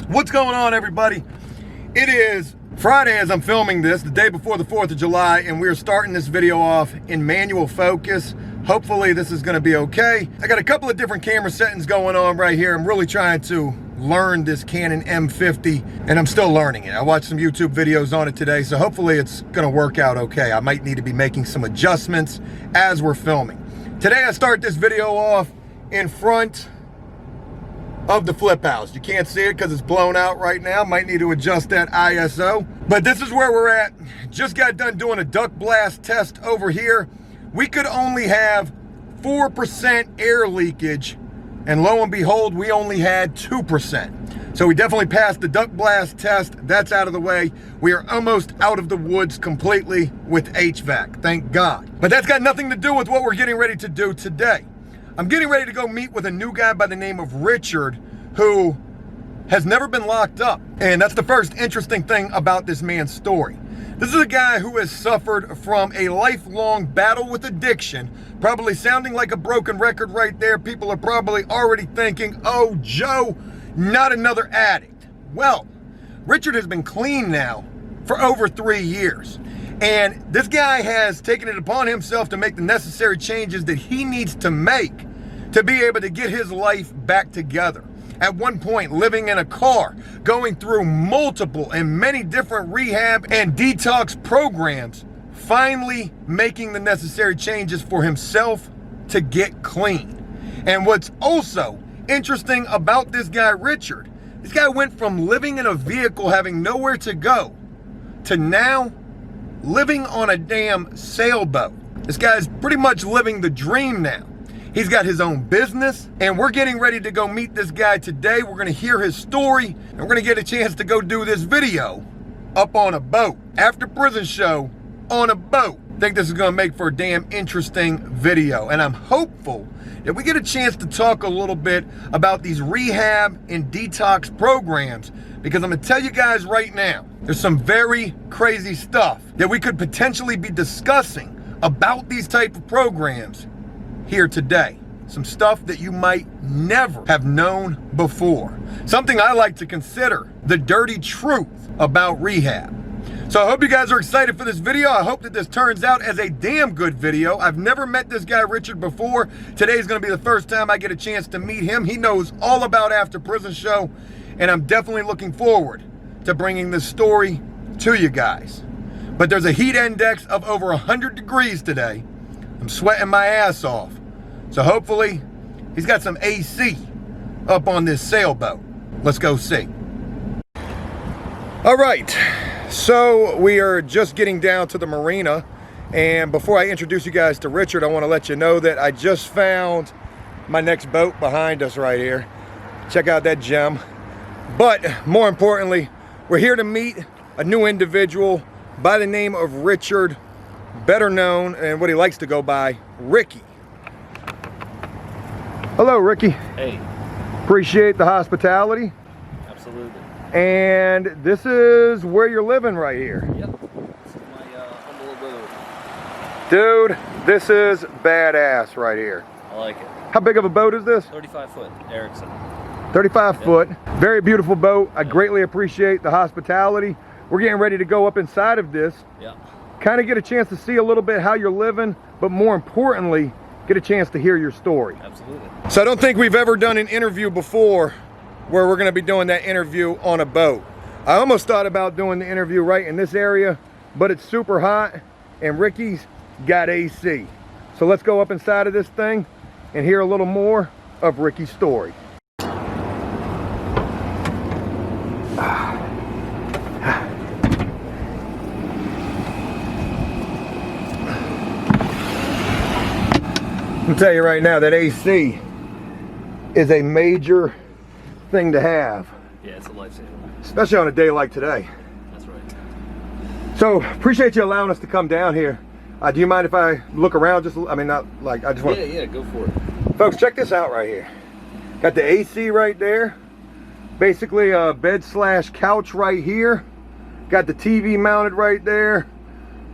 What's going on, everybody? It is Friday as I'm filming this, the day before the 4th of July, and we're starting this video off in manual focus. Hopefully this is going to be okay. I got a couple of different camera settings going on right here. I'm really trying to learn this Canon M50, and I'm still learning it. I watched some YouTube videos on it today, so hopefully it's going to work out okay. I might need to be making some adjustments as we're filming. Today I start this video off in front of the flip house. You can't see it because it's blown out right now. Might need to adjust that ISO. But this is where we're at. Just got done doing a duct blast test over here. We could only have 4% air leakage, and lo and behold, we only had 2%. So we definitely passed the duct blast test. That's out of the way. We are almost out of the woods completely with HVAC, thank God. But that's got nothing to do with what we're getting ready to do today. I'm getting ready to go meet with a new guy by the name of Richard, who has never been locked up. And that's the first interesting thing about this man's story. This is a guy who has suffered from a lifelong battle with addiction, probably sounding like a broken record right there. People are probably already thinking, oh, Joe, not another addict. Well, Richard has been clean now for over 3 years. And this guy has taken it upon himself to make the necessary changes that he needs to make to be able to get his life back together. At one point, living in a car, going through multiple and many different rehab and detox programs, finally making the necessary changes for himself to get clean. And what's also interesting about this guy, Richard, this guy went from living in a vehicle, having nowhere to go, to now living on a damn sailboat. This guy's pretty much living the dream now. He's got his own business, and we're getting ready to go meet this guy today. We're gonna hear his story, and we're gonna get a chance to go do this video up on a boat. After prison show, on a boat. I think this is gonna make for a damn interesting video, and I'm hopeful that we get a chance to talk a little bit about these rehab and detox programs, because I'm gonna tell you guys right now, there's some very crazy stuff that we could potentially be discussing about these type of programs here today. Some stuff that you might never have known before. Something I like to consider the dirty truth about rehab. So I hope you guys are excited for this video. I hope that this turns out as a damn good video. I've never met this guy Richard before. Today's gonna be the first time I get a chance to meet him. He knows all about After Prison Show, and I'm definitely looking forward to bringing this story to you guys. But there's a heat index of over 100 degrees today. I'm sweating my ass off. So hopefully he's got some AC up on this sailboat. Let's go see. All right, so we are just getting down to the marina. And before I introduce you guys to Richard, I want to let you know that I just found my next boat behind us right here. Check out that gem. But more importantly, we're here to meet a new individual by the name of Richard, better known and what he likes to go by, Ricky. Hello, Ricky. Hey. Appreciate the hospitality. Absolutely. And this is where you're living right here. Yep. This is my humble abode. Dude, this is badass right here. I like it. How big of a boat is this? 35 foot Erickson. 35 foot. Very beautiful boat. I greatly appreciate the hospitality. We're getting ready to go up inside of this. Yeah. Kind of get a chance to see a little bit how you're living, but more importantly, get a chance to hear your story. Absolutely. So I don't think we've ever done an interview before where we're gonna be doing that interview on a boat. I almost thought about doing the interview right in this area, but it's super hot and Ricky's got AC. So let's go up inside of this thing and hear a little more of Ricky's story. I'll tell you right now that AC is a major thing to have. Yeah, it's a lifesaver. Especially on a day like today. That's right. So appreciate you allowing us to come down here. Do you mind if I look around just, I mean, not like, I just want to. Yeah, go for it. Folks, check this out right here. Got the AC right there. Basically a bed slash couch right here. Got the TV mounted right there.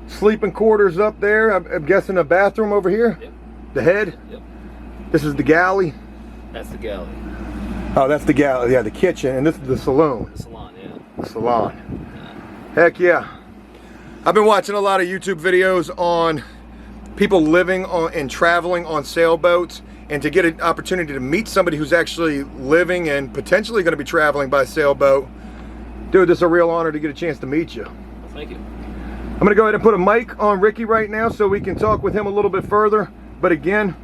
Sleeping quarters up there. I'm guessing a bathroom over here. Yep. The head. Yep. This is the galley. That's the galley. Oh, that's the gallery, yeah, the kitchen, and this is the saloon. The salon, yeah. The salon. Heck yeah. I've been watching a lot of YouTube videos on people living on and traveling on sailboats, and to get an opportunity to meet somebody who's actually living and potentially going to be traveling by sailboat. Dude, this is a real honor to get a chance to meet you. Well, thank you. I'm going to go ahead and put a mic on Ricky right now so we can talk with him a little bit further. But again,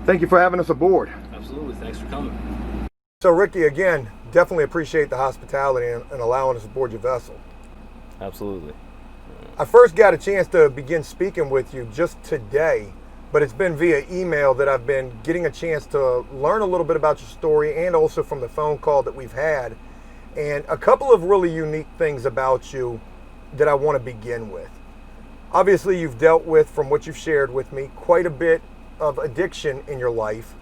thank you for having us aboard. Absolutely. Thanks for coming. So Ricky, again, definitely appreciate the hospitality and allowing us aboard your vessel. Absolutely. I first got a chance to begin speaking with you just today, but it's been via email that I've been getting a chance to learn a little bit about your story, and also from the phone call that we've had. And a couple of really unique things about you that I want to begin with. Obviously, you've dealt with, from what you've shared with me, quite a bit of addiction in your life.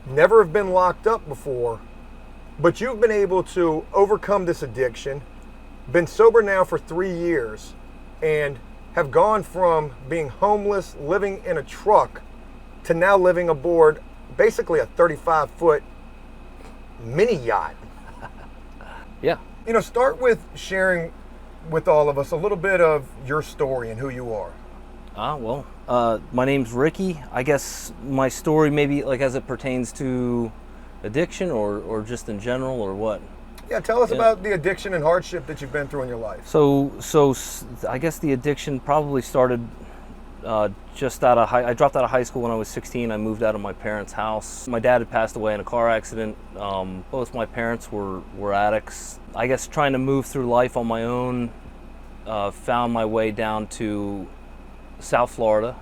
Never have been locked up before, but you've been able to overcome this addiction, been sober now for 3 years, and have gone from being homeless, living in a truck, to now living aboard basically a 35-foot mini yacht. Yeah. You know, start with sharing with all of us a little bit of your story and who you are. Well, my name's Ricky. I guess my story, maybe like as it pertains to addiction, or just in general, or what? Yeah, tell us about the addiction and hardship that you've been through in your life. So I guess the addiction probably started just out of I dropped out of high school when I was 16. I moved out of my parents' house. My dad had passed away in a car accident. Both my parents were addicts. I guess trying to move through life on my own, found my way down to South Florida,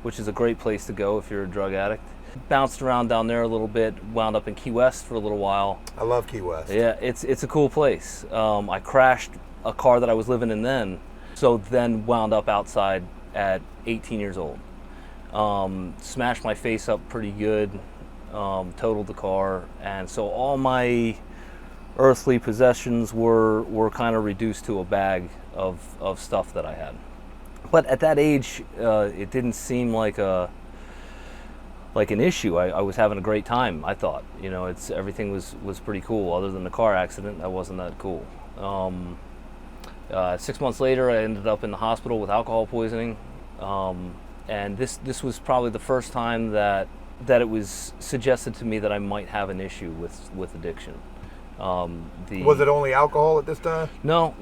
which is a great place to go if you're a drug addict. Bounced around down there a little bit, wound up in Key West for a little while. I love Key West. Yeah, it's a cool place. I crashed a car that I was living in then, so then wound up outside at 18 years old. Smashed my face up pretty good, totaled the car, and so all my earthly possessions were kind of reduced to a bag of stuff that I had. But at that age, it didn't seem like an issue. I was having a great time, I thought. You know, everything was pretty cool. Other than the car accident, that wasn't that cool. 6 months later, I ended up in the hospital with alcohol poisoning. And this was probably the first time that it was suggested to me that I might have an issue with addiction. Was it only alcohol at this time? No.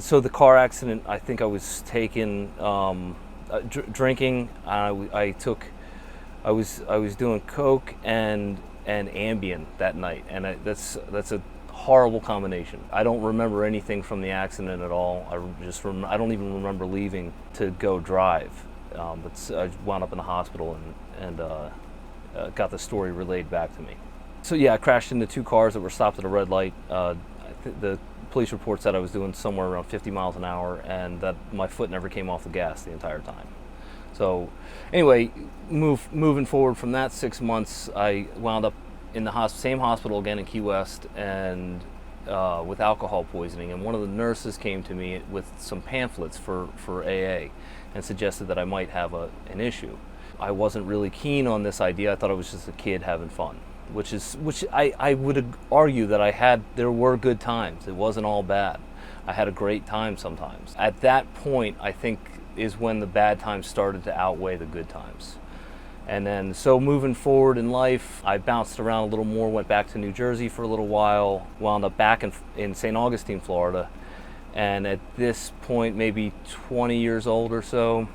So the car accident, I think I was taking drinking. I was doing coke and Ambien that night, and that's a horrible combination. I don't remember anything from the accident at all. I don't even remember leaving to go drive. But I wound up in the hospital and got the story relayed back to me. So yeah, I crashed into 2 cars that were stopped at a red light. The police report said I was doing somewhere around 50 miles an hour, and that my foot never came off the gas the entire time. So anyway, moving forward from that 6 months, I wound up in the same hospital again in Key West, and with alcohol poisoning. And one of the nurses came to me with some pamphlets for AA and suggested that I might have an issue. I wasn't really keen on this idea. I thought I was just a kid having fun, which I would argue that there were good times. It wasn't all bad. I had a great time sometimes. At that point, I think, is when the bad times started to outweigh the good times. And then, so moving forward in life, I bounced around a little more, went back to New Jersey for a little while, wound up back in St. Augustine, Florida. And at this point, maybe 20 years old or so,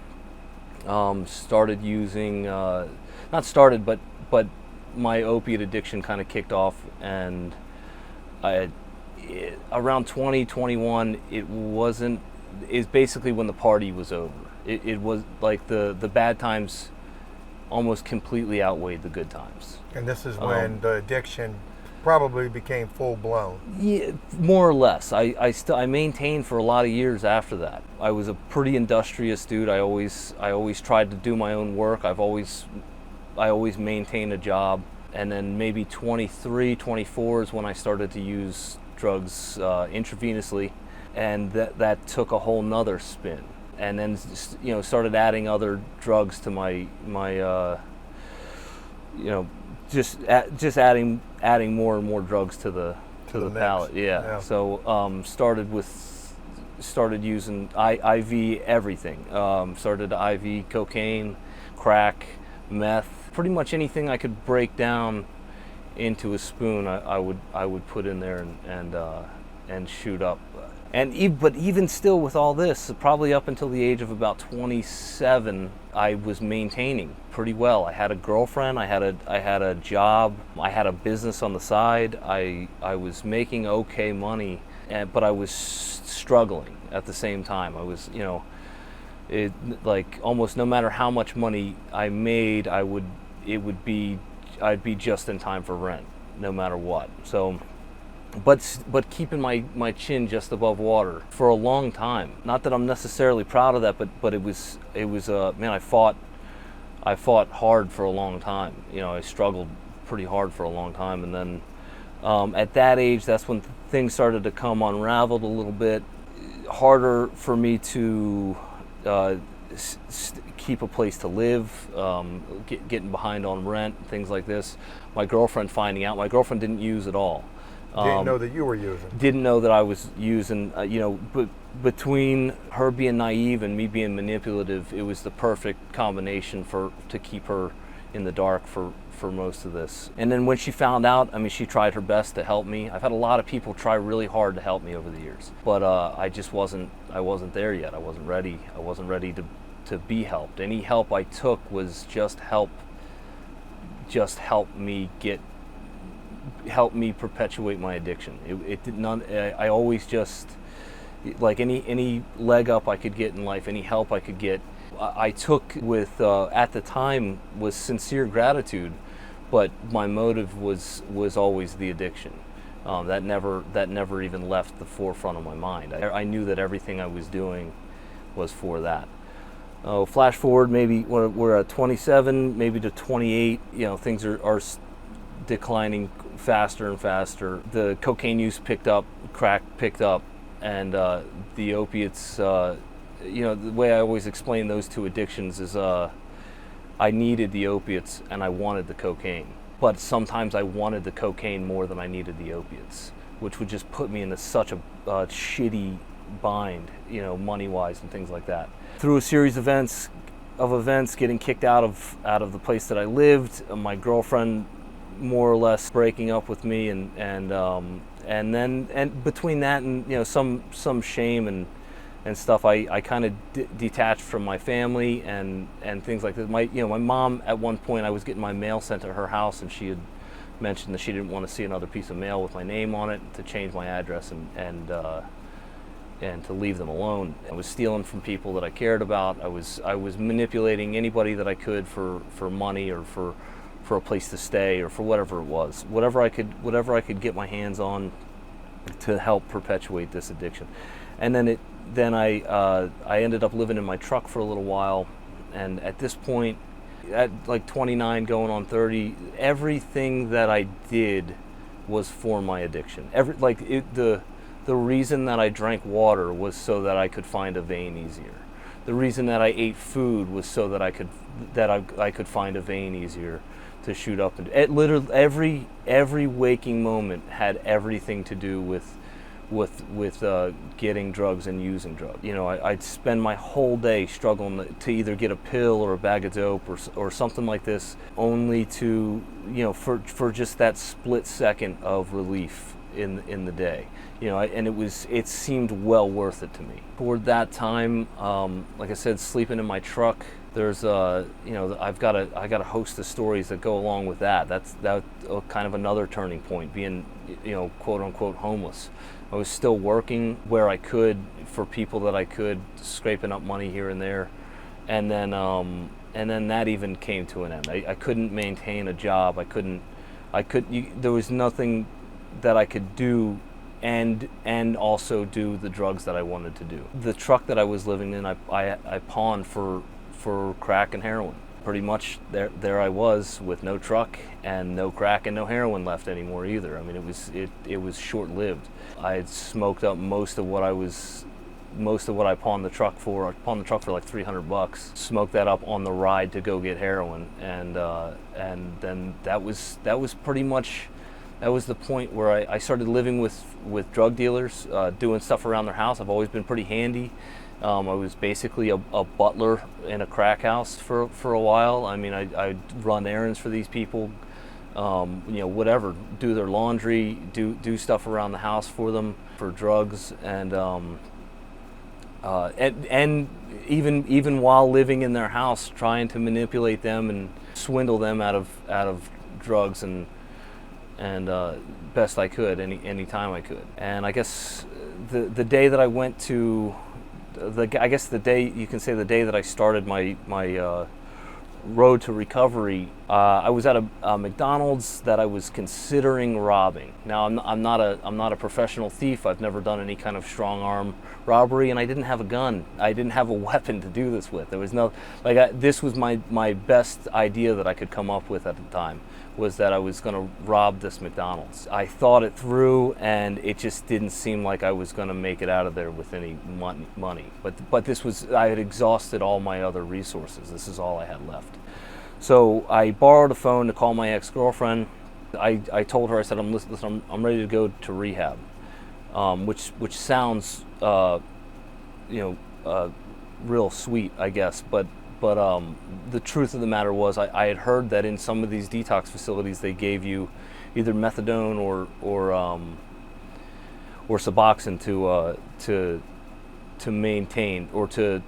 started using, not started, but my opiate addiction kind of kicked off. And around 2021, is basically when the party was over. It was like the bad times almost completely outweighed the good times. And this is when the addiction probably became full blown. Yeah, more or less. I maintained for a lot of years after that. I was a pretty industrious dude. I always tried to do my own work. I always maintained a job. And then maybe 23, 24 is when I started to use drugs intravenously, and that took a whole nother spin. And then, started adding other drugs to my just adding adding more and more drugs to the mix. palate. Yeah. So started using IV everything. Started IV cocaine, crack, meth, pretty much anything I could break down into a spoon. I would put in there and shoot up. But even still, with all this, probably up until the age of about 27, I was maintaining pretty well. I had a girlfriend, I had a job, I had a business on the side. I was making okay money, but I was struggling at the same time. I was, like almost no matter how much money I made, I'd be just in time for rent, no matter what. So. But keeping my chin just above water for a long time. Not that I'm necessarily proud of that, but it was man, I fought hard for a long time. I struggled pretty hard for a long time, and then at that age, that's when things started to come unraveled a little bit. Harder for me to keep a place to live, getting behind on rent, things like this. My girlfriend finding out. My girlfriend didn't use at all. Didn't know that you were using. Didn't know that I was using. But between her being naive and me being manipulative, it was the perfect combination to keep her in the dark for most of this. And then when she found out, I mean, she tried her best to help me. I've had a lot of people try really hard to help me over the years, but I just wasn't there yet. I wasn't ready. I wasn't ready to be helped. Any help I took was just help me perpetuate my addiction. It did not. I always just, like any leg up I could get in life, any help I could get, I took with at the time was sincere gratitude, but my motive was always the addiction. That never even left the forefront of my mind. I knew that everything I was doing was for that. Flash forward, maybe we're at 27, maybe to 28. Things are declining faster and faster. The cocaine use picked up, crack picked up, and the opiates. The way I always explain those two addictions is I needed the opiates and I wanted the cocaine, but sometimes I wanted the cocaine more than I needed the opiates, which would just put me into such a shitty bind, money-wise and things like that. Through a series of events, getting kicked out of the place that I lived, my girlfriend more or less breaking up with me, and between that and some shame and stuff, I kind of detached from my family and things like that. My mom, at one point, I was getting my mail sent to her house, and she had mentioned that she didn't want to see another piece of mail with my name on it, to change my address and to leave them alone. I was stealing from people that I cared about. I was manipulating anybody that I could for money or for a place to stay or for whatever it was, whatever I could get my hands on to help perpetuate this addiction. And then I ended up living in my truck for a little while, and at this point, at like 29 going on 30, everything that I did was for my addiction. The reason that I drank water was so that I could find a vein easier. The reason that I ate food was so that I could find a vein easier to shoot up. And literally every waking moment had everything to do with getting drugs and using drugs. I'd spend my whole day struggling to either get a pill or a bag of dope or something like this, only to for just that split second of relief in the day. And it seemed well worth it to me. For that time, like I said, sleeping in my truck, there's I got a host of stories that go along with that. That's kind of another turning point, being quote unquote homeless. I was still working where I could for people that I could, scraping up money here and there, and then that even came to an end. I couldn't maintain a job. There was nothing that I could do and also do the drugs that I wanted to do. The truck that I was living in, I pawned for crack and heroin. Pretty much there I was with no truck and no crack and no heroin left anymore either. I mean, it was short-lived. I had smoked up most of what I pawned the truck for. I pawned the truck for like $300. Smoked that up on the ride to go get heroin, and then that was pretty much That was the point where I started living with drug dealers, doing stuff around their house. I've always been pretty handy. I was basically a butler in a crack house for a while. I mean, I'd run errands for these people, whatever, do their laundry, do stuff around the house for them for drugs, and even while living in their house, trying to manipulate them and swindle them out of drugs and best I could, any time I could. And I guess the day that I went to the day, you can say the day that I started my road to recovery, I was at a McDonald's that I was considering robbing. Now I'm not a professional thief. I've never done any kind of strong arm robbery, and I didn't have a gun. I didn't have a weapon to do this with. There was no this was my best idea that I could come up with at the time, was that I was going to rob this McDonald's. I thought it through, and it just didn't seem like I was going to make it out of there with any money. But this was, I had exhausted all my other resources. This is all I had left. So I borrowed a phone to call my ex-girlfriend. I told her, I said, listen, I'm ready to go to rehab, which sounds real sweet, I guess, but the truth of the matter was, I had heard that in some of these detox facilities they gave you either methadone or Suboxone to maintain or to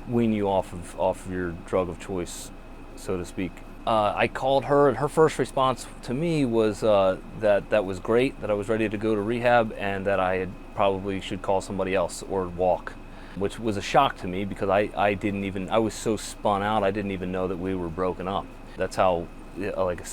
wean you off of your drug of choice, so to speak. I called her, and her first response to me was that was great, that I was ready to go to rehab, and that I probably should call somebody else or walk, which was a shock to me because I was so spun out, I didn't even know that we were broken up. That's how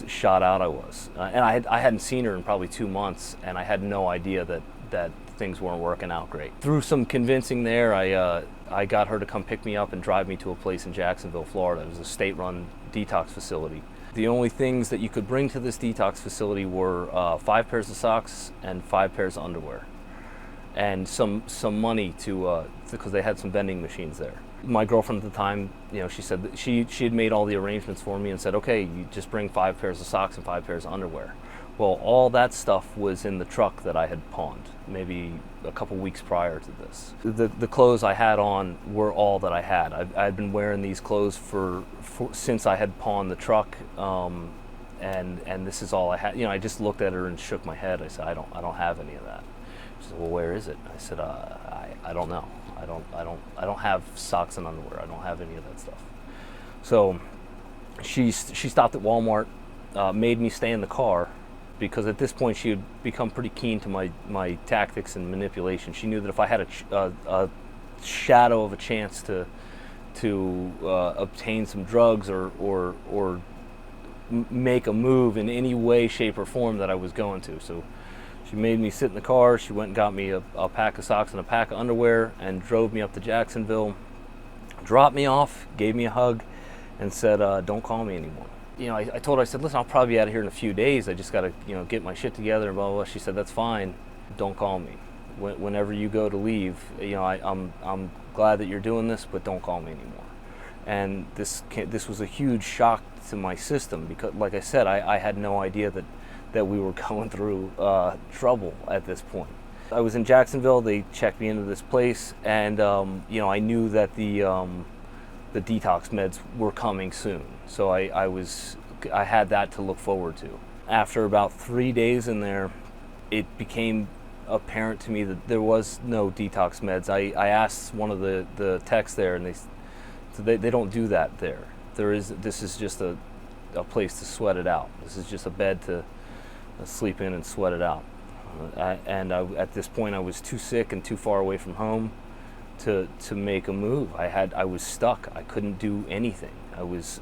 shot out I was. And I hadn't seen her in probably 2 months, and I had no idea that things weren't working out great. Through some convincing there, I got her to come pick me up and drive me to a place in Jacksonville, Florida. It was a state-run detox facility. The only things that you could bring to this detox facility were 5 pairs of socks and 5 pairs of underwear, and some money because they had some vending machines there. My girlfriend at the time, she said that she had made all the arrangements for me and said, okay, you just bring 5 pairs of socks and 5 pairs of underwear. Well, all that stuff was in the truck that I had pawned maybe a couple weeks prior to this. The clothes I had on were all that I had. I'd been wearing these clothes since I had pawned the truck, and this is all I had. I just looked at her and shook my head. I said, I don't have any of that. She said, well, where is it? I said, I don't know. I don't have socks and underwear. I don't have any of that stuff. So she stopped at Walmart, made me stay in the car, because at this point she had become pretty keen to my tactics and manipulation. She knew that if I had a shadow of a chance to obtain some drugs or make a move in any way, shape, or form, that I was going to. So she made me sit in the car. She went and got me a pack of socks and a pack of underwear and drove me up to Jacksonville, dropped me off, gave me a hug, and said, don't call me anymore. I told her, I said, listen, I'll probably be out of here in a few days. I just got to, get my shit together and blah, blah, blah. She said, that's fine. Don't call me. Whenever you go to leave, I'm glad that you're doing this, but don't call me anymore. And this was a huge shock to my system because, like I said, I had no idea that we were going through trouble at this point. I was in Jacksonville. They checked me into this place, and I knew that the detox meds were coming soon. So I had that to look forward to. After about 3 days in there, it became apparent to me that there was no detox meds. I asked one of the techs there, and they don't do that there. This is just a place to sweat it out. This is just a bed to sleep in and sweat it out. At this point, I was too sick and too far away from home to make a move. I was stuck. I couldn't do anything. I was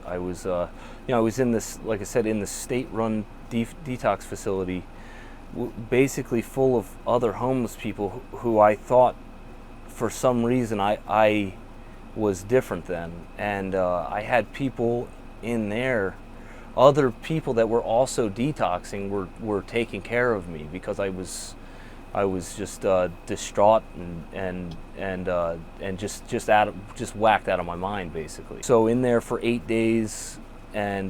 in this, like I said, in the state-run detox facility, basically full of other homeless people who I thought, for some reason, I was different than, and I had people in there, other people that were also detoxing were taking care of me because I was just distraught and just whacked out of my mind, basically. So in there for 8 days, and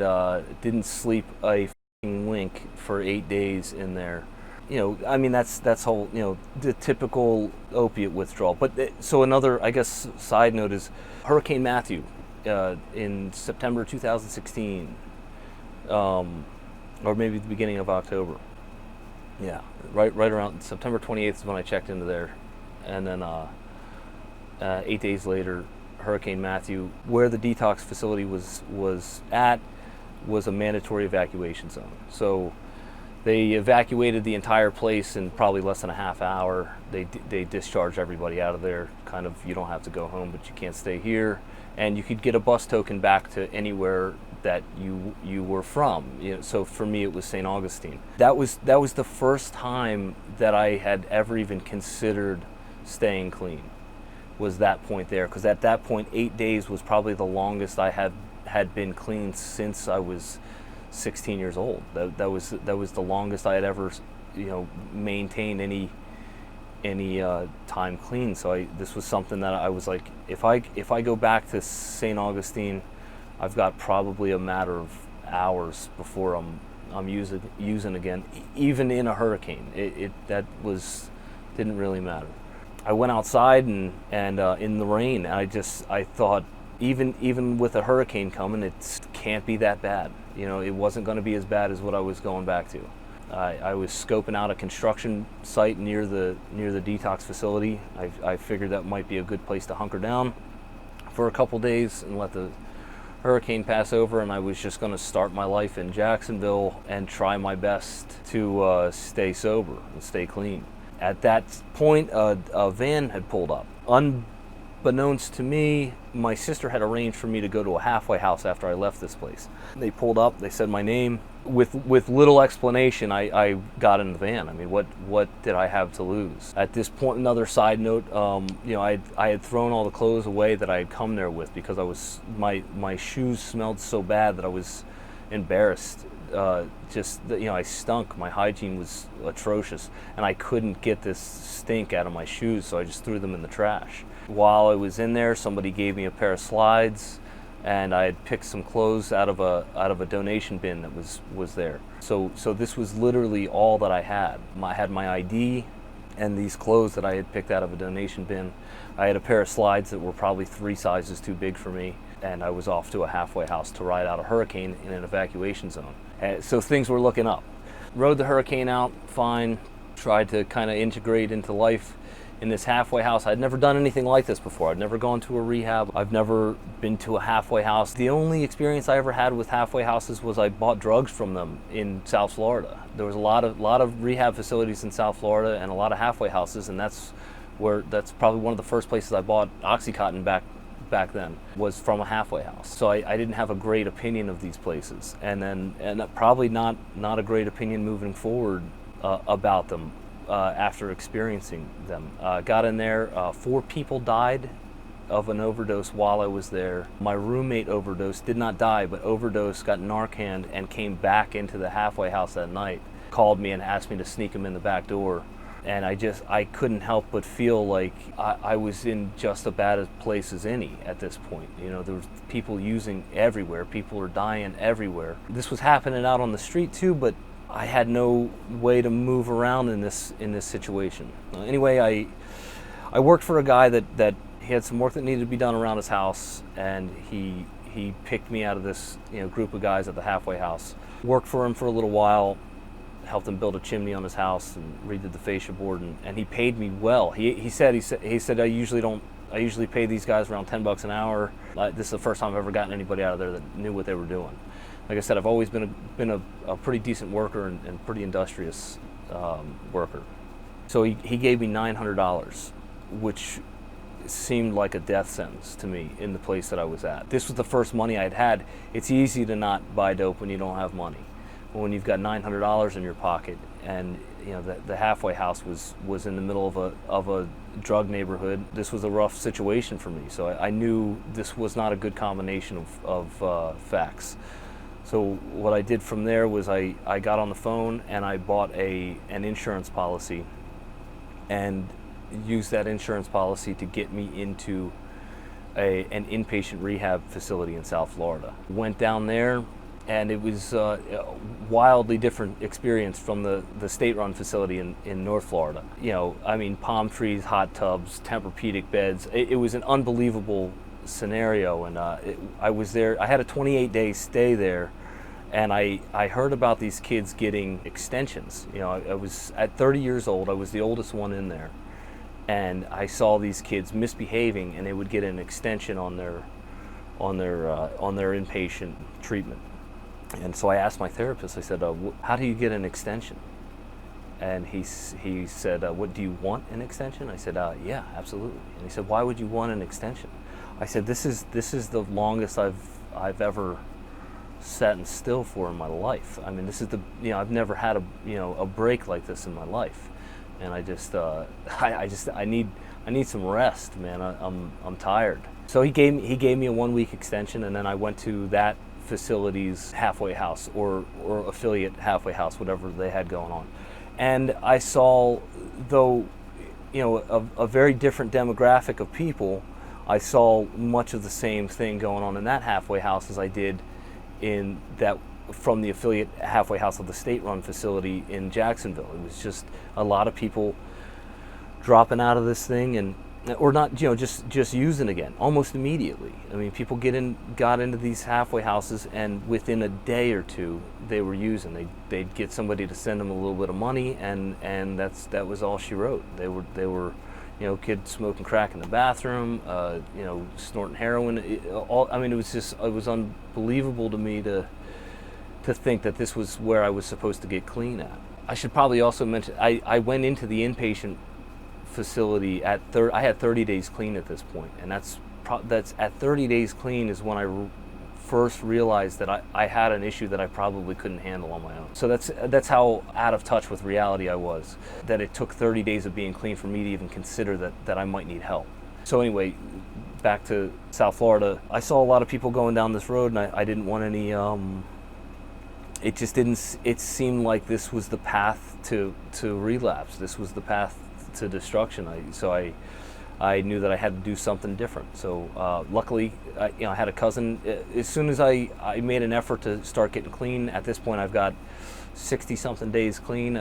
didn't sleep a link for 8 days in there. You know, I mean, that's whole, you know, the typical opiate withdrawal. But so another, I guess, side note is Hurricane Matthew in September 2016, or maybe the beginning of October. Yeah, right around September 28th is when I checked into there, and then 8 days later, Hurricane Matthew, where the detox facility was at, was a mandatory evacuation zone. So they evacuated the entire place in probably less than a half hour. They discharged everybody out of there. Kind of, you don't have to go home, but you can't stay here. And you could get a bus token back to anywhere that you were from. You know, so for me, it was St. Augustine. That was the first time that I had ever even considered staying clean. Was that point there? Because at that point, 8 days was probably the longest I had been clean since I was 16 years old. That was the longest I had ever, you know, maintained any time clean. So this was something that I was like, if I go back to St. Augustine, I've got probably a matter of hours before I'm using again, even in a hurricane. That didn't really matter. I went outside and in the rain, and I thought, even with a hurricane coming, it can't be that bad. You know, it wasn't going to be as bad as what I was going back to. I was scoping out a construction site near the detox facility. I figured that might be a good place to hunker down for a couple days and let the hurricane pass over, and I was just going to start my life in Jacksonville and try my best to stay sober and stay clean. At that point, a van had pulled up. Unbeknownst to me, my sister had arranged for me to go to a halfway house after I left this place. They pulled up, they said my name. With little explanation, I got in the van. I mean, what did I have to lose? At this point, another side note, you know, I had thrown all the clothes away that I had come there with because my shoes smelled so bad that I was embarrassed. Just, you know, I stunk. My hygiene was atrocious, and I couldn't get this stink out of my shoes, so I just threw them in the trash. While I was in there, somebody gave me a pair of slides, and I had picked some clothes out of a donation bin that was there. So this was literally all that I had. I had my ID and these clothes that I had picked out of a donation bin. I had a pair of slides that were probably 3 sizes too big for me, and I was off to a halfway house to ride out a hurricane in an evacuation zone. So things were looking up. Rode the hurricane out fine, tried to kind of integrate into life in this halfway house. I'd never done anything like this before. I'd never gone to a rehab. I've never been to a halfway house. The only experience I ever had with halfway houses was I bought drugs from them in South Florida. There was a lot of rehab facilities in South Florida and a lot of halfway houses, and that's probably one of the first places I bought OxyContin back then, was from a halfway house. So I didn't have a great opinion of these places, and probably not a great opinion moving forward about them after experiencing them. Got in there, 4 people died of an overdose while I was there. My roommate overdosed, did not die, but overdosed, got Narcan, and came back into the halfway house that night. Called me and asked me to sneak him in the back door. And I couldn't help but feel like I was in just as bad a place as any at this point. You know, there was people using everywhere. People are dying everywhere. This was happening out on the street too, but I had no way to move around in this situation. Anyway, I worked for a guy that he had some work that needed to be done around his house, and he picked me out of this, you know, group of guys at the halfway house. Worked for him for a little while. Helped him build a chimney on his house and redid the fascia board, and he paid me well. He said I usually pay these guys around $10 an hour. This is the first time I've ever gotten anybody out of there that knew what they were doing. Like I said, I've always been a pretty decent worker and pretty industrious worker. So he gave me $900, which seemed like a death sentence to me in the place that I was at. This was the first money I'd had. It's easy to not buy dope when you don't have money. When you've got $900 in your pocket, and you know the halfway house was in the middle of a drug neighborhood, this was a rough situation for me. So I knew this was not a good combination of facts. So what I did from there was I got on the phone and I bought an insurance policy, and used that insurance policy to get me into an inpatient rehab facility in South Florida. Went down there. and it was a wildly different experience from the state-run facility in North Florida. You know, I mean, palm trees, hot tubs, Tempur-Pedic beds. It was an unbelievable scenario, and I was there. I had a 28-day stay there, and I heard about these kids getting extensions. You know, I was at 30 years old. I was the oldest one in there, and I saw these kids misbehaving, and they would get an extension on their inpatient treatment. And so I asked my therapist. I said, "How do you get an extension?" And he said, "What do you want an extension?" I said, "Yeah, absolutely." And he said, "Why would you want an extension?" I said, "This is the longest I've ever sat still for in my life. I mean, this is I've never had a break like this in my life, and I need some rest, man. I'm tired." So he gave me a 1-week extension, and then I went to that facility's halfway house or affiliate halfway house, whatever they had going on, and I saw, though, a very different demographic of people. I saw much of the same thing going on in that halfway house as I did in that from the affiliate halfway house of the state-run facility in Jacksonville. It was just a lot of people dropping out of this thing or not, just using again almost immediately. I mean, people got into these halfway houses, and within a day or two they were using. They'd get somebody to send them a little bit of money, and that was all she wrote. They were kids smoking crack in the bathroom, snorting heroin. It was unbelievable to me to think that this was where I was supposed to get clean at. I should probably also mention, I went into the inpatient facility I had 30 days clean at this point, and that's at 30 days clean is when I first realized that I had an issue that I probably couldn't handle on my own. So that's how out of touch with reality I was, that it took 30 days of being clean for me to even consider that I might need help. So anyway, back to South Florida, I saw a lot of people going down this road, and I didn't want any, it seemed like this was the path to relapse. This was the path to destruction. I knew that I had to do something different. So luckily, I had a cousin. As soon as I made an effort to start getting clean, at this point I've got 60-something days clean,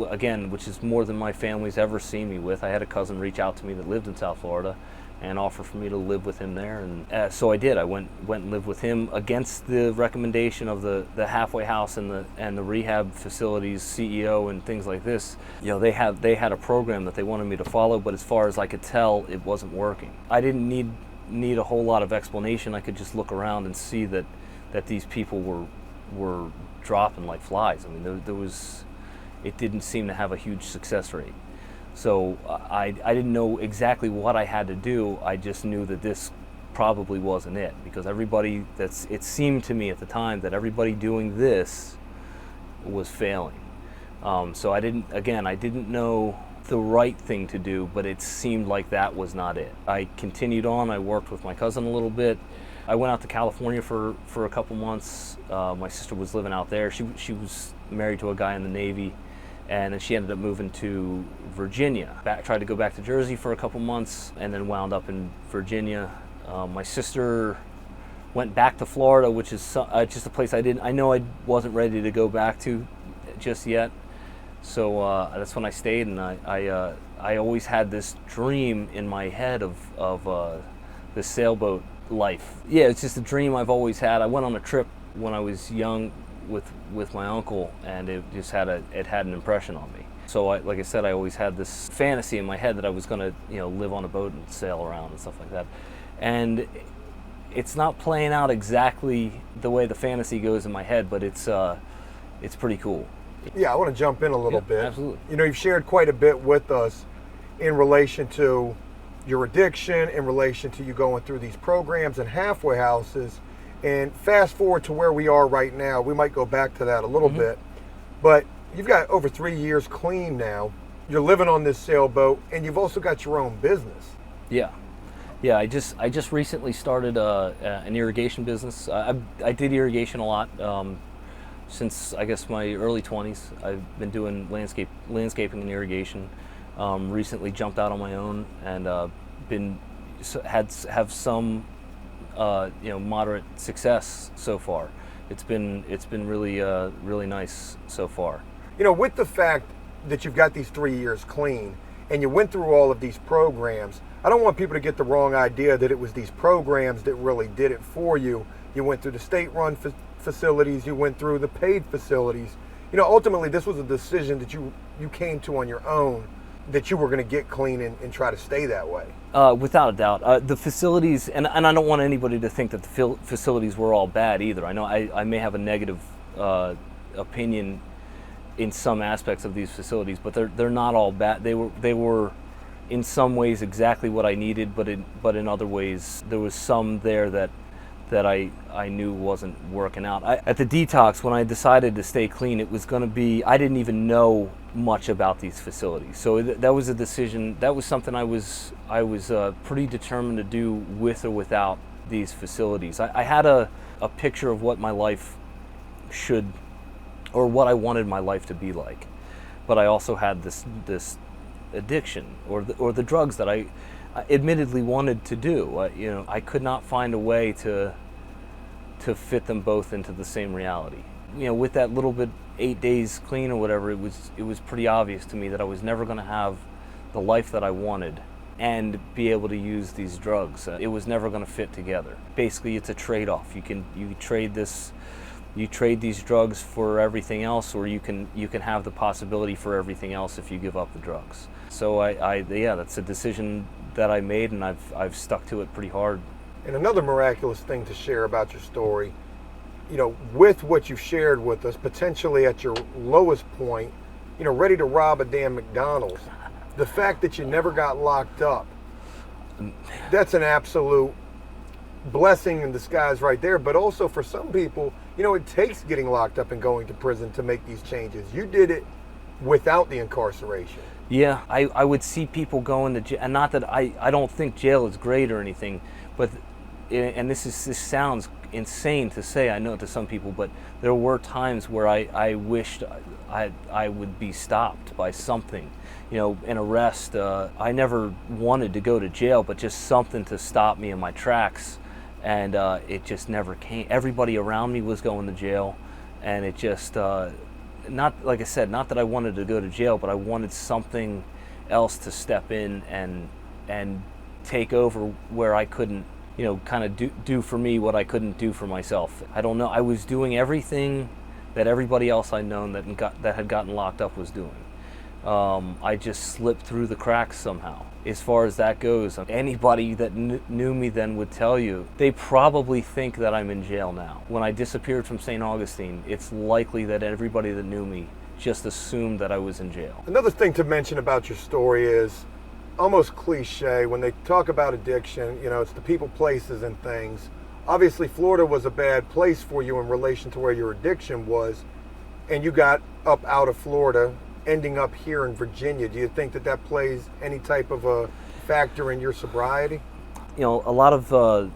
again, which is more than my family's ever seen me with. I had a cousin reach out to me that lived in South Florida and offer for me to live with him there, and so I did. I went and lived with him against the recommendation of the halfway house and the rehab facility's CEO and things like this. They had a program that they wanted me to follow, but as far as I could tell, it wasn't working. I didn't need a whole lot of explanation. I could just look around and see that these people were dropping like flies. I mean, it didn't seem to have a huge success rate. So I didn't know exactly what I had to do. I just knew that this probably wasn't it, because it seemed to me at the time that everybody doing this was failing. So I didn't know the right thing to do, but it seemed like that was not it. I continued on. I worked with my cousin a little bit. I went out to California for a couple months. My sister was living out there. She was married to a guy in the Navy, and then she ended up moving to Virginia. Tried to go back to Jersey for a couple months, and then wound up in Virginia. My sister went back to Florida, which is just a place I know I wasn't ready to go back to just yet. So that's when I stayed, and I always had this dream in my head of the sailboat life. Yeah, it's just a dream I've always had. I went on a trip when I was young with my uncle, and it just had an impression on me. So like I said, I always had this fantasy in my head that I was going to live on a boat and sail around and stuff like that. And it's not playing out exactly the way the fantasy goes in my head, but it's pretty cool. Yeah, I want to jump in a little bit. Absolutely. You've shared quite a bit with us in relation to your addiction, in relation to you going through these programs and halfway houses. And fast forward to where we are right now, we might go back to that a little bit, but you've got over 3 years clean now. You're living on this sailboat, and you've also got your own business. Yeah. I just recently started an irrigation business. I did irrigation a lot since, I guess, my early 20s. I've been doing landscaping and irrigation. Recently jumped out on my own and have some moderate success so far. It's been really really nice so far. You know, with the fact that you've got these 3 years clean and you went through all of these programs, I don't want people to get the wrong idea that it was these programs that really did it for you. You went through the state-run facilities, you went through the paid facilities. You know, ultimately this was a decision that you came to on your own, that you were going to get clean and try to stay that way. Without a doubt. The facilities, and I don't want anybody to think that the facilities were all bad either. I know I may have a negative opinion in some aspects of these facilities, but they're not all bad. They were in some ways exactly what I needed, but in other ways there was some there that I knew wasn't working out. At the detox, when I decided to stay clean, it was going to be, I didn't even know much about these facilities. So that was a decision, that was something I was pretty determined to do with or without these facilities. I had a picture of what my life should, or what I wanted my life to be like. But I also had this addiction, or the drugs that I admittedly wanted to do. You know, I could not find a way to fit them both into the same reality. You know, with that little bit 8 days clean or whatever, it was pretty obvious to me that I was never going to have the life that I wanted and be able to use these drugs. It was never going to fit together. Basically, it's a trade-off. You trade these drugs for everything else, or you can have the possibility for everything else if you give up the drugs. So yeah, that's a decision that I made, and I've stuck to it pretty hard. And another miraculous thing to share about your story, you know, with what you've shared with us, potentially at your lowest point, you know, ready to rob a damn McDonald's, the fact that you never got locked up, that's an absolute blessing in disguise right there. But also for some people, you know, it takes getting locked up and going to prison to make these changes. You did it without the incarceration. Yeah, I would see people going to jail, and not that I don't think jail is great or anything, but, and this sounds insane to say, I know, to some people, but there were times where I wished I would be stopped by something, you know, an arrest. I never wanted to go to jail, but just something to stop me in my tracks, and it just never came. Everybody around me was going to jail, and it just, not, like I said, not that I wanted to go to jail, but I wanted something else to step in and take over where I couldn't, you know, kind of do for me what I couldn't do for myself. I don't know. I was doing everything that everybody else I'd known that had gotten locked up was doing. I just slipped through the cracks somehow. As far as that goes, anybody that knew me then would tell you, they probably think that I'm in jail now. When I disappeared from St. Augustine, it's likely that everybody that knew me just assumed that I was in jail. Another thing to mention about your story is, almost cliche, when they talk about addiction, you know, it's the people, places, and things. Obviously, Florida was a bad place for you in relation to where your addiction was, and you got up out of Florida, ending up here in Virginia. Do you think that plays any type of a factor in your sobriety? You know, a lot of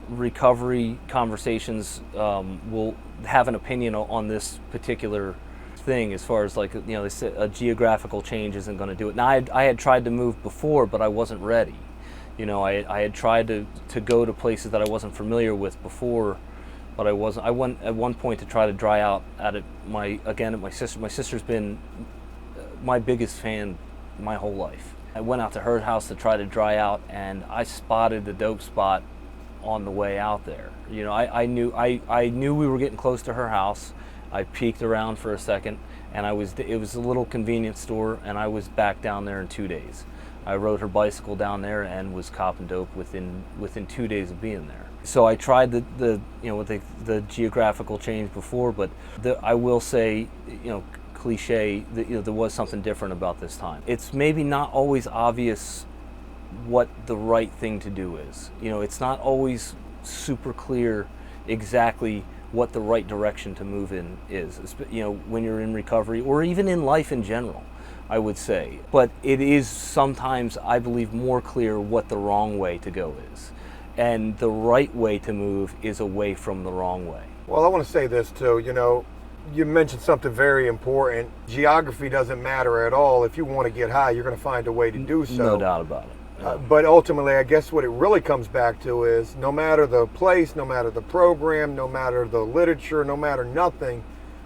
recovery conversations will have an opinion on this particular thing, as far as, like, you know, they say a geographical change isn't going to do it. Now, I had tried to move before, but I wasn't ready. You know, I had tried to go to places that I wasn't familiar with before, but I wasn't. I went at one point to try to dry out at my sister. My sister's been my biggest fan my whole life. I went out to her house to try to dry out, and I spotted the dope spot on the way out there. You know, I knew we were getting close to her house. I peeked around for a second, and it was a little convenience store, and I was back down there in 2 days. I rode her bicycle down there and was copping dope within 2 days of being there. So I tried the geographical change before, but I will say, you know, cliche, that, you know, there was something different about this time. It's maybe not always obvious what the right thing to do is. You know, it's not always super clear exactly what the right direction to move in is, you know, when you're in recovery, or even in life in general, I would say. But it is sometimes, I believe, more clear what the wrong way to go is. And the right way to move is away from the wrong way. Well, I want to say this too, you know, you mentioned something very important. Geography doesn't matter at all. If you want to get high, you're going to find a way to do so. No doubt about it. But ultimately, I guess what it really comes back to is no matter the place, no matter the program, no matter the literature, no matter nothing,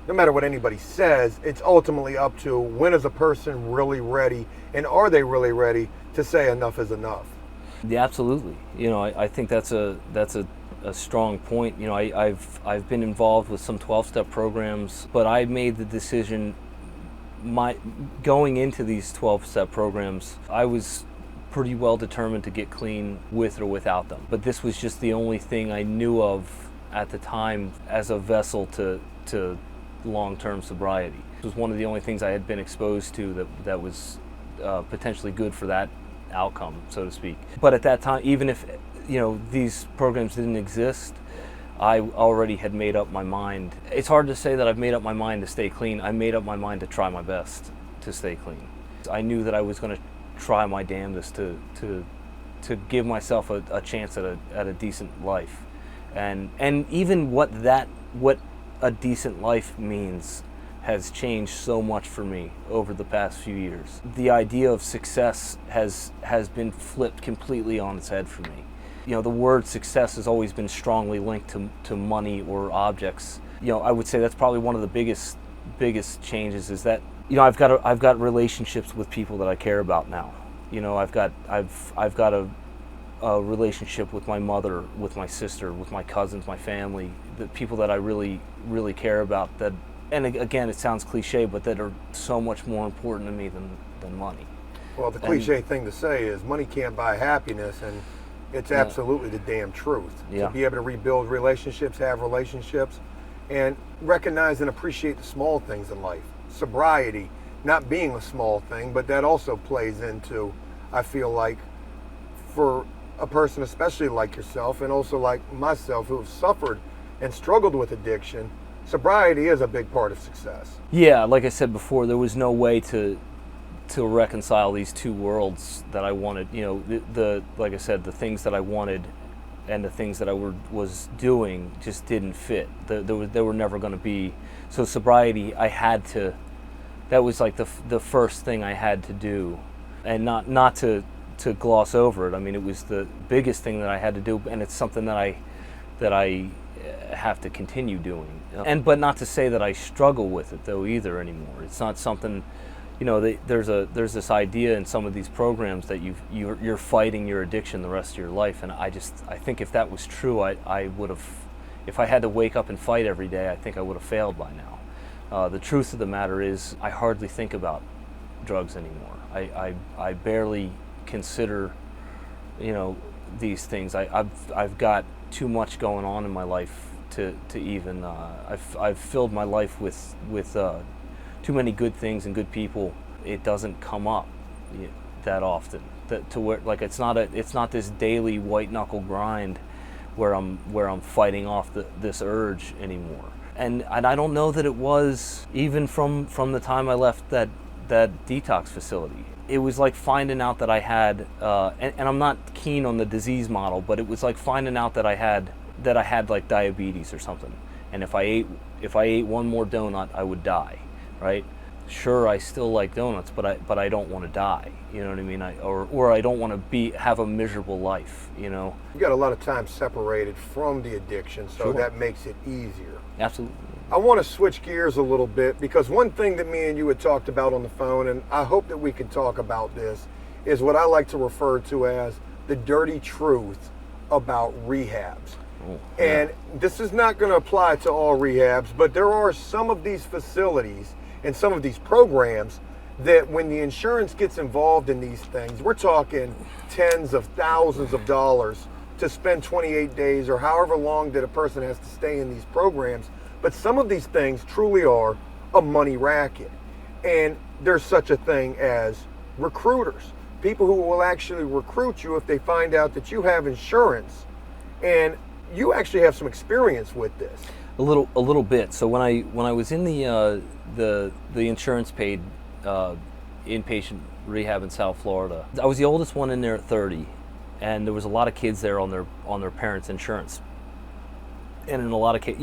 no matter what anybody says, it's ultimately up to when is a person really ready, and are they really ready to say enough is enough? Yeah, absolutely. I think that's a strong point. I've been involved with some 12-step programs, but I made the decision going into these 12-step programs, I was pretty well determined to get clean with or without them. But this was just the only thing I knew of at the time as a vessel to long-term sobriety. It was one of the only things I had been exposed to that was potentially good for that outcome, so to speak. But at that time, even if these programs didn't exist, I already had made up my mind. It's hard to say that I've made up my mind to stay clean. I made up my mind to try my best to stay clean. I knew that I was going to try my damnedest to give myself a chance at a decent life, and even what a decent life means has changed so much for me over the past few years. The idea of success has been flipped completely on its head for me. The word success has always been strongly linked to money or objects. I would say that's probably one of the biggest changes is that I've got relationships with people that I care about now. I've got a relationship with my mother, with my sister, with my cousins, my family, the people that I really, really care about, that, and again, it sounds cliche, but that are so much more important to me than money. Well, the cliche thing to say is money can't buy happiness, and it's absolutely the damn truth. Yeah. To be able to rebuild relationships, have relationships, and recognize and appreciate the small things in life. Sobriety not being a small thing, but that also plays into, I feel like, for a person especially like yourself and also like myself who have suffered and struggled with addiction, sobriety is a big part of success. Yeah, like I said before, there was no way to reconcile these two worlds that I wanted. Like I said, the things that I wanted and the things that I was doing just didn't fit. They were never going to be. So sobriety, that was like the first thing I had to do, and not to gloss over it. I mean, it was the biggest thing that I had to do, and it's something that I have to continue doing. But not to say that I struggle with it though either anymore. It's not something. There's this idea in some of these programs that you're fighting your addiction the rest of your life, and I think if that was true, I would have, if I had to wake up and fight every day, I think I would have failed by now. The truth of the matter is, I hardly think about drugs anymore. I barely consider, these things. I've got too much going on in my life to even. I've filled my life with too many good things and good people. It doesn't come up that often. To where, like, it's not this daily white knuckle grind where I'm fighting off this urge anymore. And I don't know that it was even from the time I left that detox facility. It was like finding out that I had, and I'm not keen on the disease model, but it was like finding out that I had like diabetes or something. And if I ate one more donut, I would die, right? Sure, I still like donuts, but I don't want to die. You know what I mean? Or I don't want to have a miserable life. You got a lot of time separated from the addiction, so Sure. That makes it easier. Absolutely. I want to switch gears a little bit, because one thing that me and you had talked about on the phone, and I hope that we can talk about this, is what I like to refer to as the dirty truth about rehabs. Oh, yeah. And this is not going to apply to all rehabs, but there are some of these facilities and some of these programs that when the insurance gets involved in these things, we're talking tens of thousands of dollars to spend 28 days or however long that a person has to stay in these programs. But some of these things truly are a money racket. And there's such a thing as recruiters, people who will actually recruit you if they find out that you have insurance. And you actually have some experience with this. A little bit. So when I was in the insurance paid inpatient rehab in South Florida, I was the oldest one in there at 30, and there was a lot of kids there on their parents' insurance. And in a lot of cases,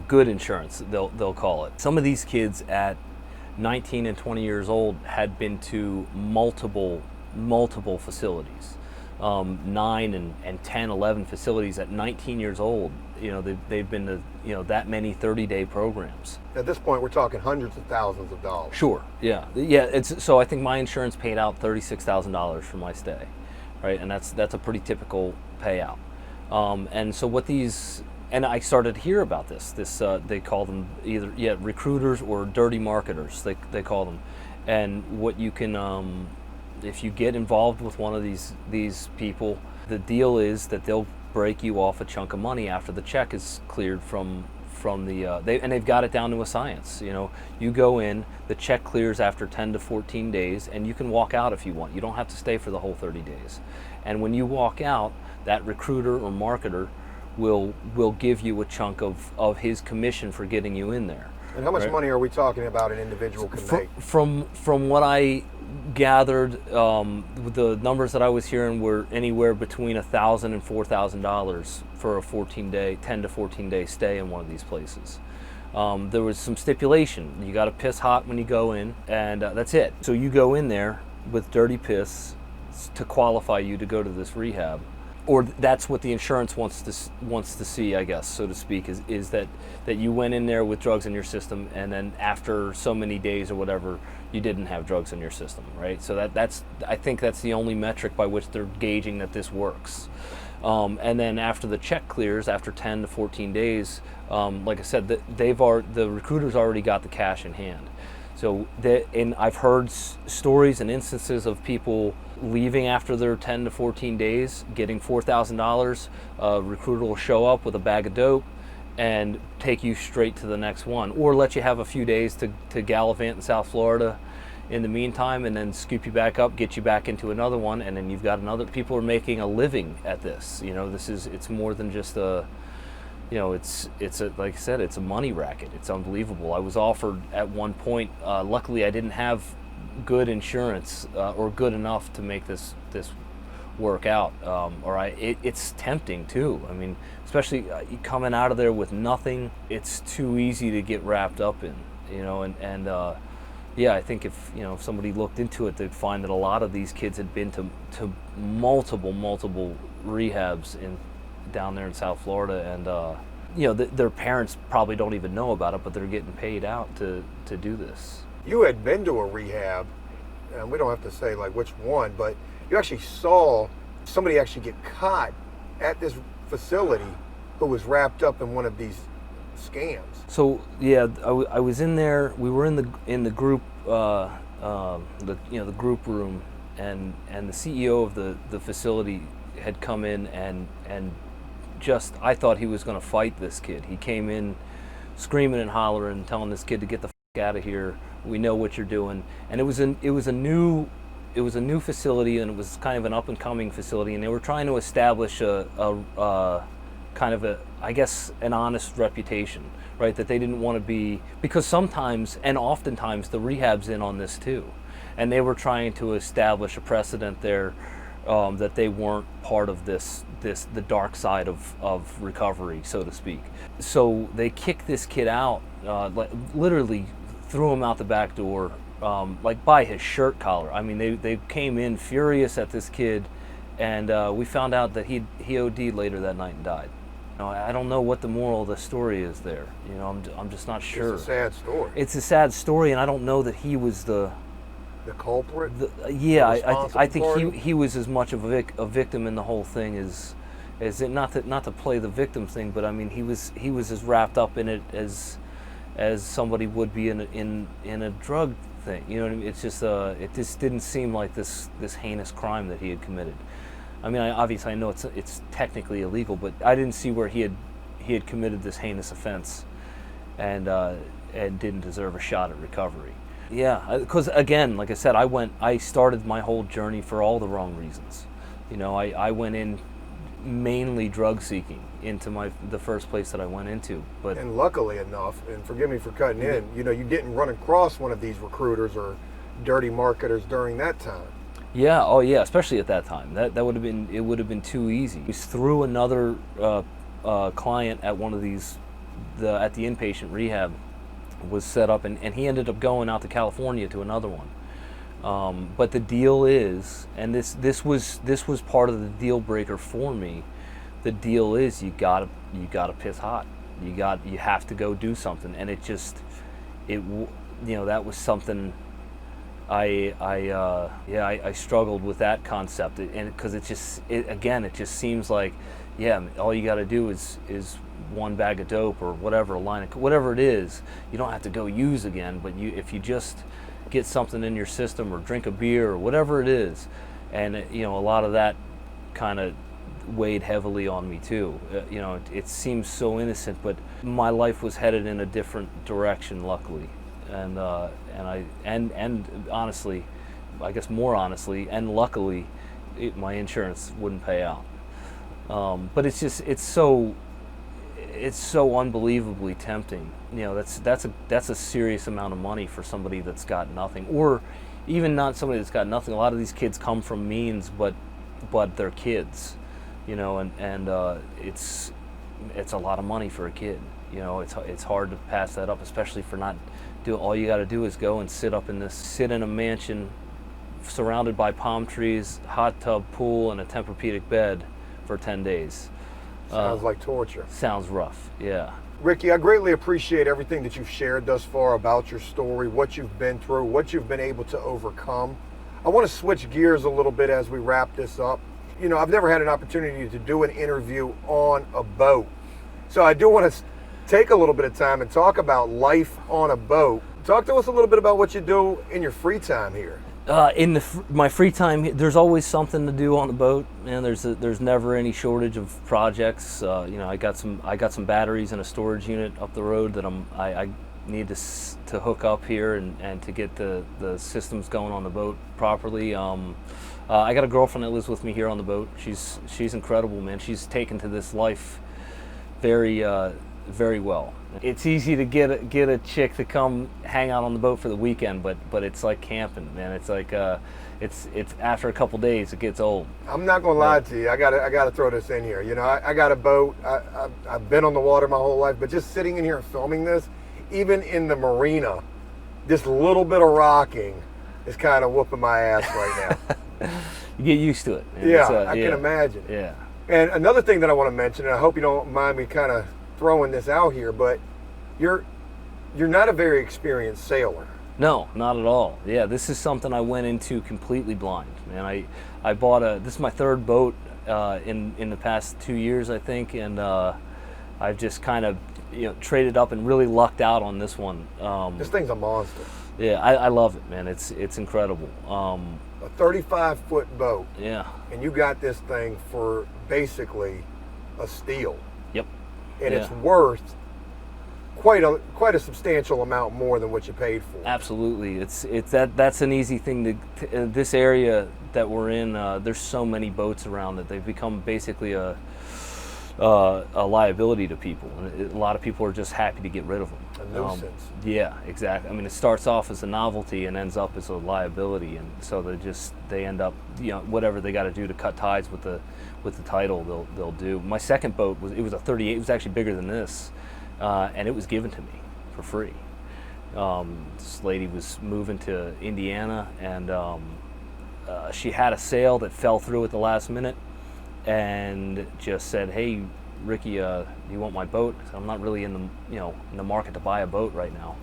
good insurance, they'll call it. Some of these kids at 19 and 20 years old had been to multiple multiple facilities, 9 and 10, 11 facilities at 19 years old. You know, they've been to, you know, that many 30-day programs. At this point, we're talking hundreds of thousands of dollars. Sure. Yeah. So I think my insurance paid out $36,000 for my stay, right? And that's a pretty typical payout. And so what these, and I started to hear about this. They call them either recruiters or dirty marketers. They call them. And what you can, if you get involved with one of these people, the deal is that they'll break you off a chunk of money after the check is cleared from the and they've got it down to a science. You know, you go in, the check clears after 10 to 14 days, and you can walk out if you want. You don't have to stay for the whole 30 days. And when you walk out, that recruiter or marketer will give you a chunk of his commission for getting you in there. And how much right? money are we talking about an individual can make? From what I gathered, the numbers that I was hearing were anywhere between $1,000 and $4,000 for a 10 to 14 day stay in one of these places. There was some stipulation. You got to piss hot when you go in, and that's it. So you go in there with dirty piss to qualify you to go to this rehab. Or that's what the insurance wants to see, I guess, so to speak, is that you went in there with drugs in your system, and then after so many days or whatever, you didn't have drugs in your system, right? So I think that's the only metric by which they're gauging that this works. And then after the check clears, after 10 to 14 days, like I said, the recruiters already got the cash in hand. So and I've heard stories and instances of people leaving after their 10 to 14 days, getting $4,000. A recruiter will show up with a bag of dope and take you straight to the next one, or let you have a few days to gallivant in South Florida in the meantime, and then scoop you back up, get you back into another one, and then you've got another. People are making a living at this. You know, it's more than just a, you know, it's like I said, it's a money racket. It's unbelievable. I was offered at one point, luckily I didn't have good insurance or good enough to make this work out. It's tempting too. I mean, especially coming out of there with nothing, it's too easy to get wrapped up in, you know, and yeah, I think if somebody looked into it, they'd find that a lot of these kids had been to multiple rehabs down there in South Florida, and their parents probably don't even know about it, but they're getting paid out to do this. You had been to a rehab, and we don't have to say like which one, but you actually saw somebody actually get caught at this facility who was wrapped up in one of these scams. So yeah, I was in there. We were in the group, the group room, and the CEO of the facility had come in and just, I thought he was going to fight this kid. He came in screaming and hollering, telling this kid to get the f*** out of here. We know what you're doing. And it was a new facility, and it was kind of an up and coming facility, and they were trying to establish a kind of I guess an honest reputation, right? That they didn't want to be, because sometimes and oftentimes the rehab's in on this too, and they were trying to establish a precedent there. That they weren't part of the dark side of recovery, so to speak. So they kicked this kid out, literally threw him out the back door, like by his shirt collar. I mean, they came in furious at this kid, and we found out that he OD'd later that night and died. I don't know what the moral of the story is there. I'm just not sure. It's a sad story. It's a sad story, and I don't know that he was the culprit? I think he was as much of a victim in the whole thing as it, not to play the victim thing, but I mean he was as wrapped up in it as somebody would be in a drug thing. You know what I mean? It's just it just didn't seem like this heinous crime that he had committed. I mean, obviously I know it's technically illegal, but I didn't see where he had committed this heinous offense and didn't deserve a shot at recovery. Yeah, because again, like I said, I started my whole journey for all the wrong reasons. I went in mainly drug seeking into the first place that I went into. And luckily enough, and forgive me for cutting in, you didn't run across one of these recruiters or dirty marketers during that time. Yeah, oh yeah, especially at that time. That would have been too easy. We threw another client at one of these, at the inpatient rehab was set up, and he ended up going out to California to another one. But the deal is, and this was part of the deal breaker for me. The deal is you gotta piss hot. You have to go do something, and that was something. I struggled with that concept, and because it just seems like, yeah, all you got to do is one bag of dope or whatever, a line of whatever it is. You don't have to go use again, but if you just get something in your system or drink a beer or whatever it is, and a lot of that kind of weighed heavily on me too. It seems so innocent, but my life was headed in a different direction, luckily. And honestly, I guess more honestly and luckily, my insurance wouldn't pay out. But it's so unbelievably tempting. That's a serious amount of money for somebody that's got nothing, or even not somebody that's got nothing. A lot of these kids come from means, but they're kids, and it's a lot of money for a kid. It's hard to pass that up, especially for not doing. All you got to do is go and sit in a mansion surrounded by palm trees, hot tub, pool, and a Tempur-Pedic bed for 10 days. Sounds like torture. Sounds rough, yeah. Ricky, I greatly appreciate everything that you've shared thus far about your story, what you've been through, what you've been able to overcome. I want to switch gears a little bit as we wrap this up. I've never had an opportunity to do an interview on a boat. So I do want to take a little bit of time and talk about life on a boat. Talk to us a little bit about what you do in your free time here. My free time, there's always something to do on the boat, and there's never any shortage of projects. I got some batteries in a storage unit up the road that I need to hook up here and to get the systems going on the boat properly. I got a girlfriend that lives with me here on the boat. She's incredible, man. She's taken to this life very very well. It's easy to get a chick to come hang out on the boat for the weekend, but it's like camping, man. It's like it's after a couple days it gets old. I'm not gonna lie to you. I gotta throw this in here. I got a boat. I've been on the water my whole life, but just sitting in here and filming this, even in the marina, this little bit of rocking is kind of whooping my ass right now. You get used to it, man. Yeah, I can imagine. Yeah. And another thing that I want to mention, and I hope you don't mind me kind of throwing this out here, but you're not a very experienced sailor. No, not at all. Yeah, this is something I went into completely blind, man. I bought this is my third boat in the past 2 years, I think, and I've just kind of traded up and really lucked out on this one. This thing's a monster. Yeah, I love it, man. It's incredible. A 35-foot boat. Yeah. And you got this thing for basically a steal. Yep. And it's worth quite a substantial amount more than what you paid for. Absolutely. That's an easy thing to this area that we're in. There's so many boats around that they've become basically a liability to people, and a lot of people are just happy to get rid of them. A nuisance. Yeah, exactly. I mean, it starts off as a novelty and ends up as a liability, and so they end up whatever they got to do to cut ties with the title they'll do. My second boat was a 38. It was actually bigger than this, and it was given to me for free. This lady was moving to Indiana, and she had a sale that fell through at the last minute, and just said, "Hey, Ricky, do you want my boat?" I said, "I'm not really in the market to buy a boat right now.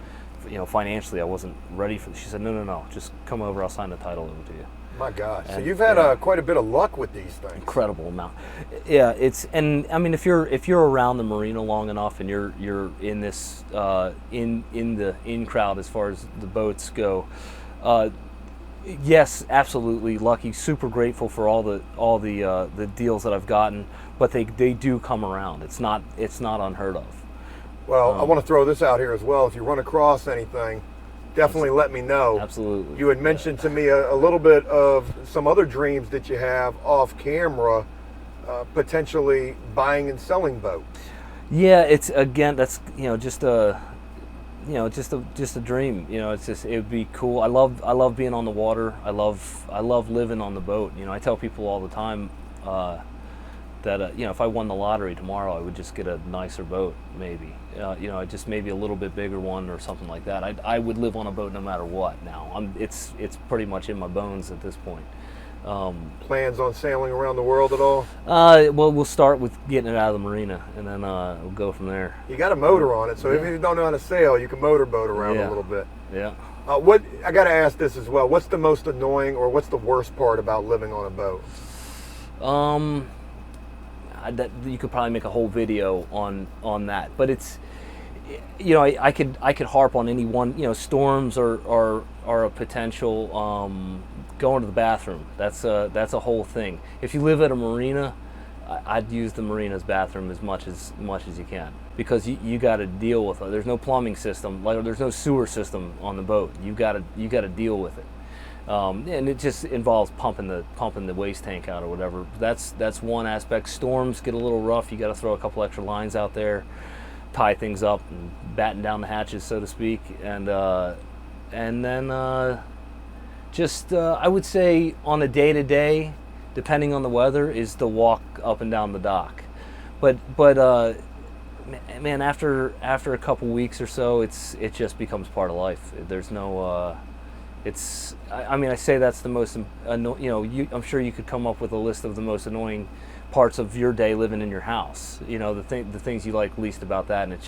Financially, I wasn't ready for this." She said, No, just come over. I'll sign the title over to you." My gosh, so you've had quite a bit of luck with these things. Incredible amount. Yeah, and I mean, if you're around the marina long enough, and you're in this in the in crowd as far as the boats go. Yes, absolutely lucky. Super grateful for all the deals that I've gotten, but they do come around. It's not unheard of. Well, I want to throw this out here as well. If you run across anything, definitely let me know. Absolutely. You had mentioned to me a little bit of some other dreams that you have off camera, potentially buying and selling boats. Yeah, it's that's just a. Just a dream. It would be cool. I love being on the water. I love living on the boat. I tell people all the time, you know, if I won the lottery tomorrow, I would just get a nicer boat, maybe. You know, just maybe a little bit bigger one or something like that. I would live on a boat no matter what now. It's pretty much in my bones at this point. Plans on sailing around the world at all? Well, we'll start with getting it out of the marina, and then we'll go from there. You got a motor on it, so if you don't know how to sail, you can motorboat around a little bit. Yeah. What I got to ask this as well. What's the most annoying or what's the worst part about living on a boat? That you could probably make a whole video on that, but it's, you know, I could harp on any one. You know, storms are a potential. Going to the bathroom, that's a whole thing. If you live at a marina, I'd use the marina's bathroom as much as you can, because you got to deal with it. There's no plumbing system, like there's no sewer system on the boat. You got to deal with it, and it just involves pumping the waste tank out or whatever. That's one aspect. Storms get a little rough. You got to throw a couple extra lines out there, tie things up, and batten down the hatches, so to speak, and then. I would say on a day-to-day, depending on the weather, is the walk up and down the dock. But man, after a couple weeks or so, it just becomes part of life. There's no, I mean, I say that's the most, you know, I'm sure you could come up with a list of the most annoying parts of your day living in your house. You know, the things you like least about that, and it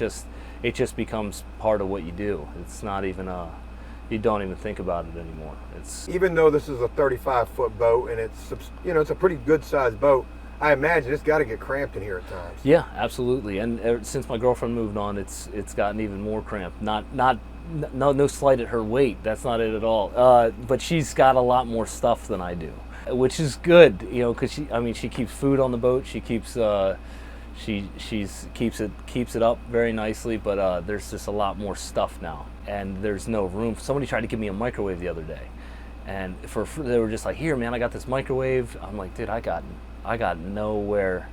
just becomes part of what you do. It's not even you don't even think about it anymore. It's even though this is a 35-foot boat and it's, you know, it's a pretty good sized boat, I imagine it's got to get cramped in here at times. Yeah, absolutely. And since my girlfriend moved on, it's gotten even more cramped. No slight at her weight. That's not it at all. But she's got a lot more stuff than I do, which is good, you know, because she keeps food on the boat. She keeps keeps it up very nicely, but there's just a lot more stuff now, and there's no room. Somebody tried to give me a microwave the other day, and they were just like, "Here, man, I got this microwave." I'm like, "Dude, I got nowhere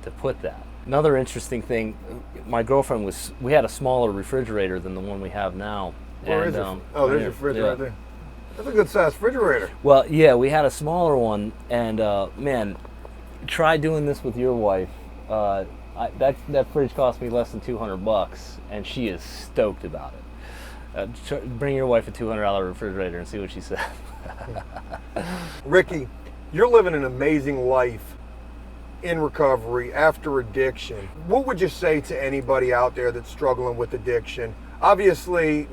to put that." Another interesting thing, my girlfriend we had a smaller refrigerator than the one we have now. Where is it? Oh, there's your fridge right there. That's a good sized refrigerator. Well, yeah, we had a smaller one, and man, try doing this with your wife. That fridge cost me less than $200, and she is stoked about it. Bring your wife a $200 refrigerator and see what she says. Ricky, you're living an amazing life in recovery after addiction. What would you say to anybody out there that's struggling with addiction? Obviously,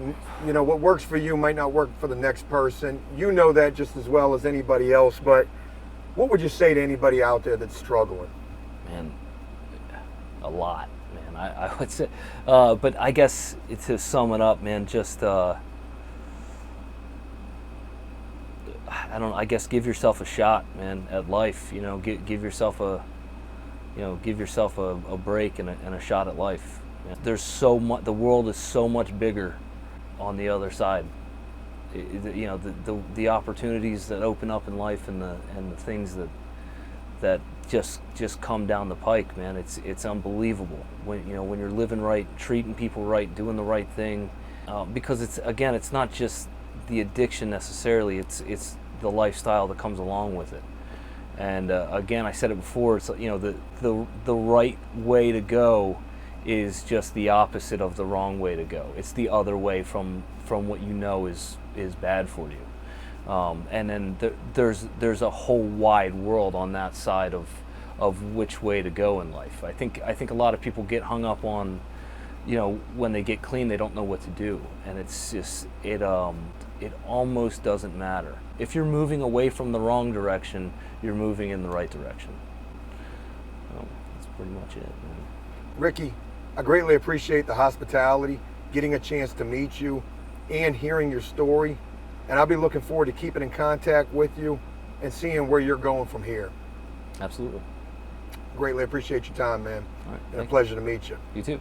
you know, what works for you might not work for the next person. You know that just as well as anybody else, but what would you say to anybody out there that's struggling? Man, a lot, man. I would say, but I guess to sum it up, man, just I don't know. I guess give yourself a shot, man, at life. You know, give yourself a break and a shot at life. There's so much. The world is so much bigger on the other side. You know, the opportunities that open up in life and the things that just come down the pike, man. It's unbelievable when you're living right, treating people right, doing the right thing, because it's not just the addiction necessarily. It's the lifestyle that comes along with it. And again, I said it before. It's, you know, the right way to go is just the opposite of the wrong way to go. It's the other way from what you know is bad for you. And then there's a whole wide world on that side of which way to go in life. I think a lot of people get hung up on, you know, when they get clean, they don't know what to do, and it's just it almost doesn't matter. If you're moving away from the wrong direction, you're moving in the right direction. So that's pretty much it, man. Ricky, I greatly appreciate the hospitality, getting a chance to meet you, and hearing your story. And I'll be looking forward to keeping in contact with you and seeing where you're going from here. Absolutely. Greatly appreciate your time, man. All right, and a pleasure to meet you. You too.